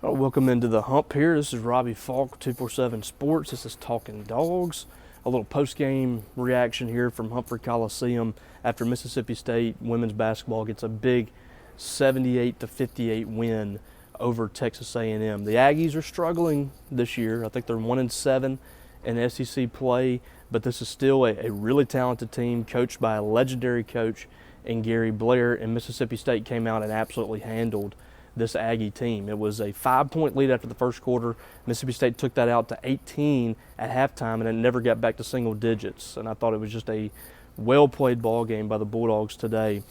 Welcome into the hump here. This is Robbie Falk, 247 Sports. This is Talkin Dawgs. A little post-game reaction here from Humphrey Coliseum after Mississippi State women's basketball gets a big 78-58 win over Texas A&M. The Aggies are struggling this year. I think they're 1-7 in SEC play, but this is still a really talented team coached by a legendary coach in Gary Blair, and Mississippi State came out and absolutely handled this Aggie team. It was a 5-point lead after the first quarter. Mississippi State took that out to 18 at halftime, and it never got back to single digits. And I thought it was just a well-played ball game by the Bulldogs today.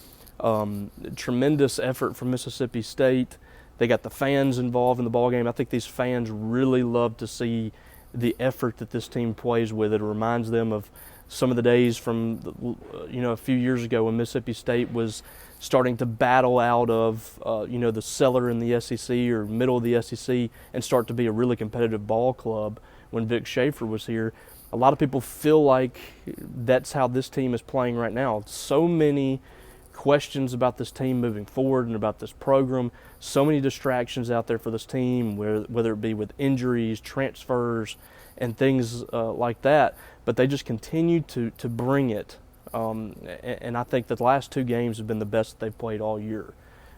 Tremendous effort from Mississippi State. They got the fans involved in the ball game. I think these fans really love to see the effort that this team plays with. It reminds them of some of the days from a few years ago when Mississippi State was starting to battle out of the cellar in the SEC or middle of the SEC and start to be a really competitive ball club when Vic Schaefer was here. A lot of people feel like that's how this team is playing right now. So many questions about this team moving forward and about this program. So many distractions out there for this team, whether it be with injuries, transfers, and things like that. But they just continue to bring it. And I think that the last two games have been the best they've played all year.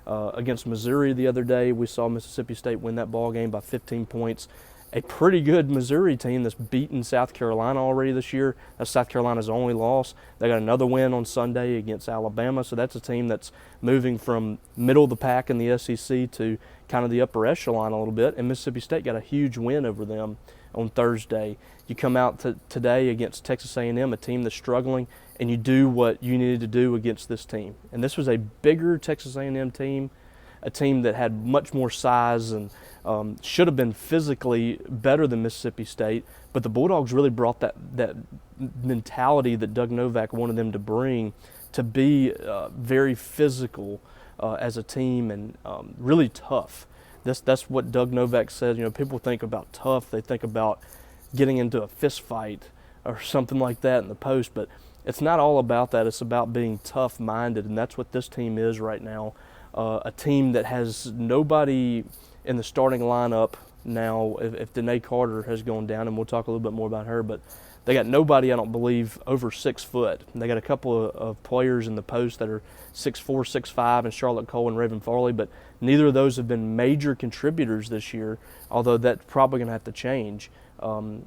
Against Missouri the other day, we saw Mississippi State win that ball game by 15 points. A pretty good Missouri team that's beaten South Carolina already this year. That's South Carolina's only loss. They got another win on Sunday against Alabama, so that's a team that's moving from middle of the pack in the SEC to kind of the upper echelon a little bit, and Mississippi State got a huge win over them on Thursday. You come out today against Texas A&M, a team that's struggling, and you do what you needed to do against this team. And this was a bigger Texas A&M team, a team that had much more size and should have been physically better than Mississippi State, but the Bulldogs really brought that mentality that Doug Novak wanted them to bring to be very physical as a team and really tough. That's what Doug Novak said. People think about tough, they think about getting into a fist fight or something like that in the post, but it's not all about that. It's about being tough-minded, and that's what this team is right now. A team that has nobody in the starting lineup now if Denae Carter has gone down, and we'll talk a little bit more about her, but they got nobody, I don't believe, over 6 foot. And they got a couple of players in the post that are 6'4", 6'5", and Charlotte Cole and Raven Farley, but neither of those have been major contributors this year, although that's probably going to have to change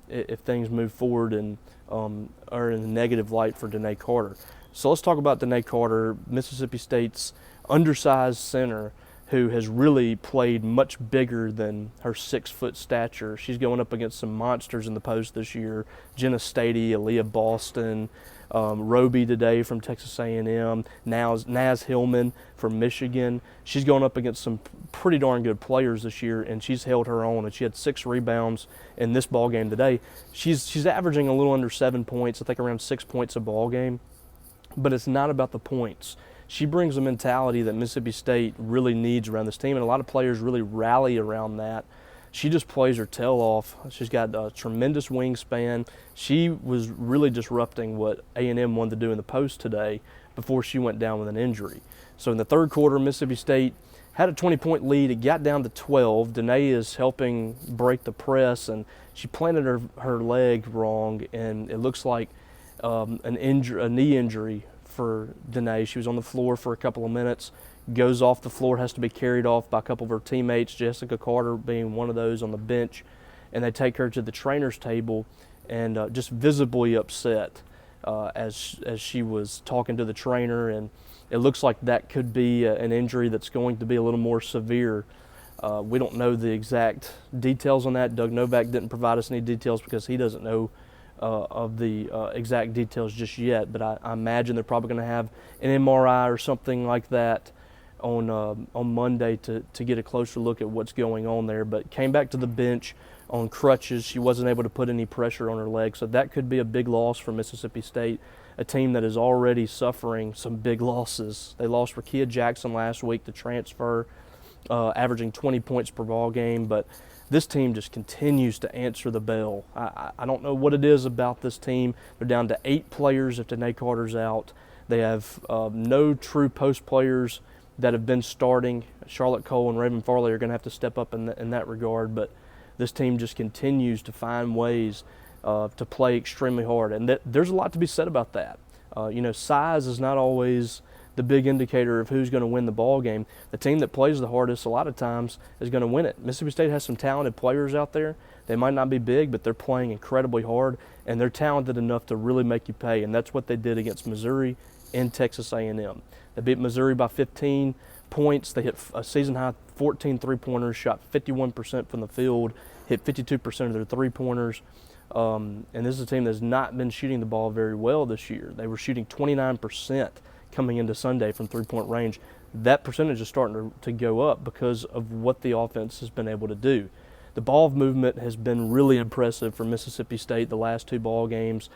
if things move forward and are in the negative light for Denae Carter. So let's talk about Denae Carter, Mississippi State's undersized center, who has really played much bigger than her 6-foot stature. She's going up against some monsters in the post this year. Jenna Stady, Aaliyah Boston, Roby today from Texas A&M, Naz Hillman from Michigan. She's going up against some pretty darn good players this year, and she's held her own, and she had 6 rebounds in this ball game today. She's averaging a little under 7 points, I think around 6 points a ball game, but it's not about the points. She brings a mentality that Mississippi State really needs around this team, and a lot of players really rally around that. She just plays her tail off. She's got a tremendous wingspan. She was really disrupting what A&M wanted to do in the post today before she went down with an injury. So in the third quarter, Mississippi State had a 20-point lead. It got down to 12. Denae is helping break the press, and she planted her leg wrong, and it looks like a knee injury for Denae. She was on the floor for a couple of minutes, goes off the floor, has to be carried off by a couple of her teammates, Jessica Carter being one of those on the bench, and they take her to the trainer's table and just visibly upset as she was talking to the trainer, and it looks like that could be an injury that's going to be a little more severe. We don't know the exact details on that. Doug Novak didn't provide us any details because he doesn't know of the exact details just yet, but I imagine they're probably going to have an MRI or something like that on Monday to get a closer look at what's going on there. But came back to the bench on crutches. She wasn't able to put any pressure on her leg, so that could be a big loss for Mississippi State, a team that is already suffering some big losses. They lost Rickea Jackson last week to transfer, averaging 20 points per ball game, but this team just continues to answer the bell. I don't know what it is about this team. They're down to 8 players if Denae Carter's out. They have no true post players that have been starting. Charlotte Cole and Raven Farley are going to have to step up in that regard, but this team just continues to find ways to play extremely hard, and there's a lot to be said about that. Size is not always the big indicator of who's going to win the ball game. The team that plays the hardest a lot of times is going to win it. Mississippi State has some talented players out there. They might not be big, but they're playing incredibly hard, and they're talented enough to really make you pay, and that's what they did against Missouri and Texas A&M. They beat Missouri by 15 points. They hit a season-high 14 three-pointers, shot 51% from the field, hit 52% of their three-pointers. And this is a team that's not been shooting the ball very well this year. They were shooting 29% coming into Sunday from three-point range. That percentage is starting to go up because of what the offense has been able to do. The ball movement has been really impressive for Mississippi State the last two ball games.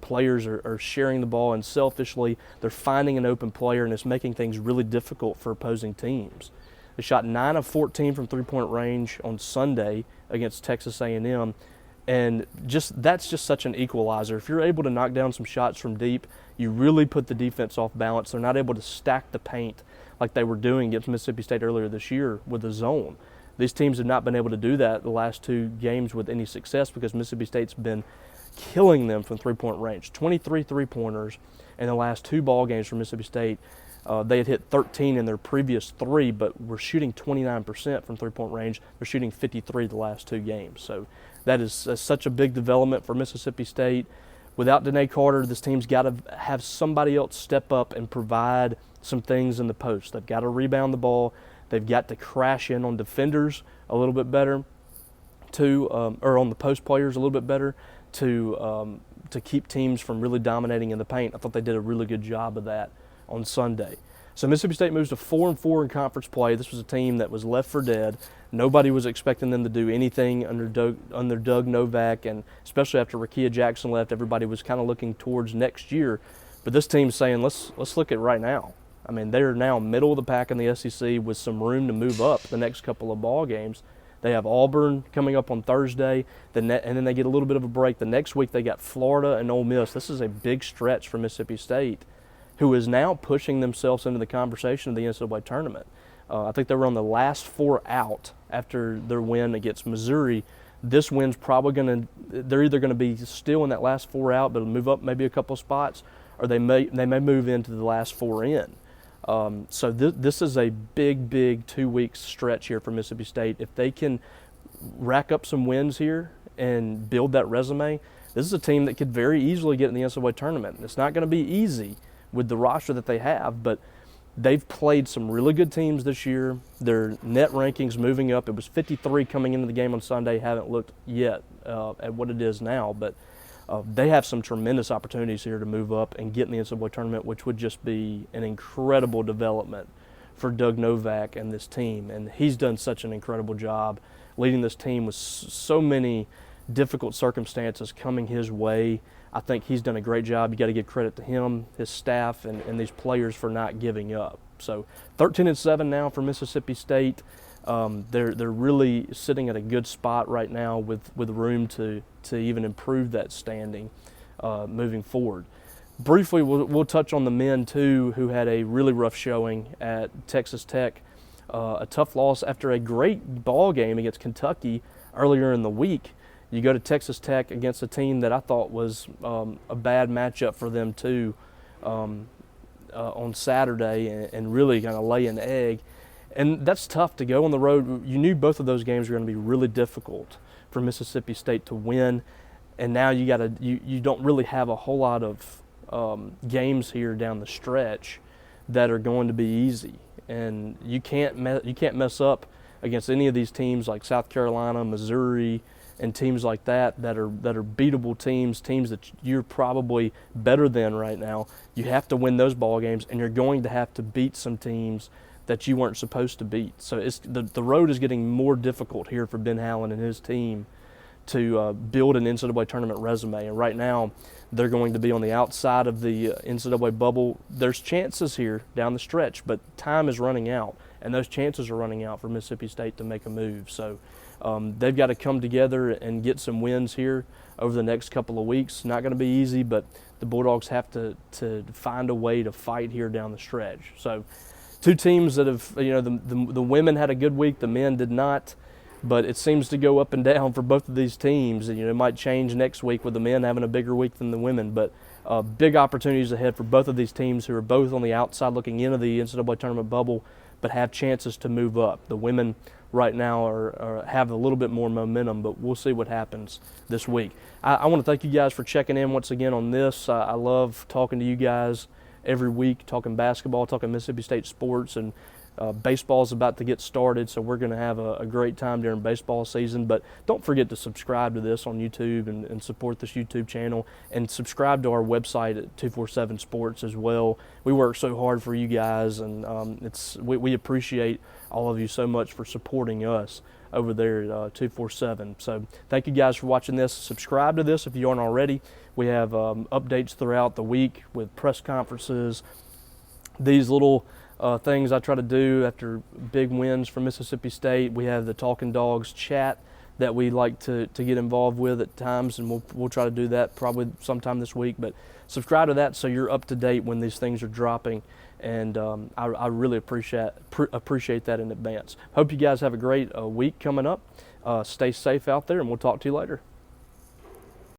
Players are sharing the ball, and selfishly they're finding an open player, and it's making things really difficult for opposing teams. They shot 9 of 14 from three-point range on Sunday against Texas A&M, and that's just such an equalizer. If you're able to knock down some shots from deep, you really put the defense off balance. They're not able to stack the paint like they were doing against Mississippi State earlier this year with the zone. These teams have not been able to do that the last two games with any success because Mississippi State's been killing them from three-point range. 23 three-pointers in the last two ball games for Mississippi State. They had hit 13 in their previous three, but were shooting 29% from three-point range. They're shooting 53 the last two games. So that is such a big development for Mississippi State. Without Denae Carter, this team's got to have somebody else step up and provide some things in the post. They've got to rebound the ball. They've got to crash in on defenders a little bit better, or on the post players a little bit better, to keep teams from really dominating in the paint. I thought they did a really good job of that on Sunday. So Mississippi State moves to 4-4 in conference play. This was a team that was left for dead. Nobody was expecting them to do anything under Doug Novak, and especially after Rickea Jackson left, everybody was kind of looking towards next year. But this team's saying, let's look at right now. I mean, they're now middle of the pack in the SEC with some room to move up the next couple of ball games. They have Auburn coming up on Thursday, and then they get a little bit of a break. The next week they got Florida and Ole Miss. This is a big stretch for Mississippi State, who is now pushing themselves into the conversation of the NCAA Tournament. I think they were on the last four out after their win against Missouri. This win's probably they're either going to be still in that last four out, but move up maybe a couple spots, or they may move into the last four in. So this is a big 2 week stretch here for Mississippi State. If they can rack up some wins here and build that resume, this is a team that could very easily get in the NCAA Tournament. It's not going to be easy with the roster that they have, but they've played some really good teams this year. Their net rankings moving up. It was 53 coming into the game on Sunday. Haven't looked yet at what it is now, but they have some tremendous opportunities here to move up and get in the NCAA Tournament, which would just be an incredible development for Doug Novak and this team. And he's done such an incredible job leading this team with so many difficult circumstances coming his way. I think he's done a great job. You got to give credit to him, his staff, and these players for not giving up. So 13-7 now for Mississippi State. They're really sitting at a good spot right now with room to even improve that standing moving forward. Briefly, we'll touch on the men too, who had a really rough showing at Texas Tech. A tough loss after a great ball game against Kentucky earlier in the week. You go to Texas Tech against a team that I thought was a bad matchup for them too on Saturday, and really kind of lay an egg. And that's tough to go on the road. You knew both of those games were going to be really difficult for Mississippi State to win, and now you don't really have a whole lot of games here down the stretch that are going to be easy. And you can't mess up against any of these teams like South Carolina, Missouri, and teams like that are beatable teams that you're probably better than right now. You have to win those ball games, and you're going to have to beat some teams that you weren't supposed to beat. So the road is getting more difficult here for Ben Howland and his team to build an NCAA tournament resume. And right now, they're going to be on the outside of the NCAA bubble. There's chances here down the stretch, but time is running out, and those chances are running out for Mississippi State to make a move. So they've got to come together and get some wins here over the next couple of weeks. Not going to be easy, but the Bulldogs have to find a way to fight here down the stretch. So two teams that have, the women had a good week, the men did not. But it seems to go up and down for both of these teams. And, it might change next week with the men having a bigger week than the women. But big opportunities ahead for both of these teams who are both on the outside looking into the NCAA tournament bubble, but have chances to move up. The women right now have a little bit more momentum, but we'll see what happens this week. I want to thank you guys for checking in once again on this. I love talking to you guys every week, talking basketball, talking Mississippi State sports, and baseball is about to get started, so we're going to have a great time during baseball season. But don't forget to subscribe to this on YouTube and support this YouTube channel, and subscribe to our website at 247 Sports as well. We work so hard for you guys, and we appreciate all of you so much for supporting us over there at 247. So thank you guys for watching this. Subscribe to this if you aren't already. We have updates throughout the week with press conferences, these little things I try to do after big wins from Mississippi State. We have the Talkin Dawgs chat that we like to get involved with at times, and we'll try to do that probably sometime this week. But subscribe to that so you're up to date when these things are dropping, and I really appreciate that in advance. Hope you guys have a great week coming up. Stay safe out there, and we'll talk to you later.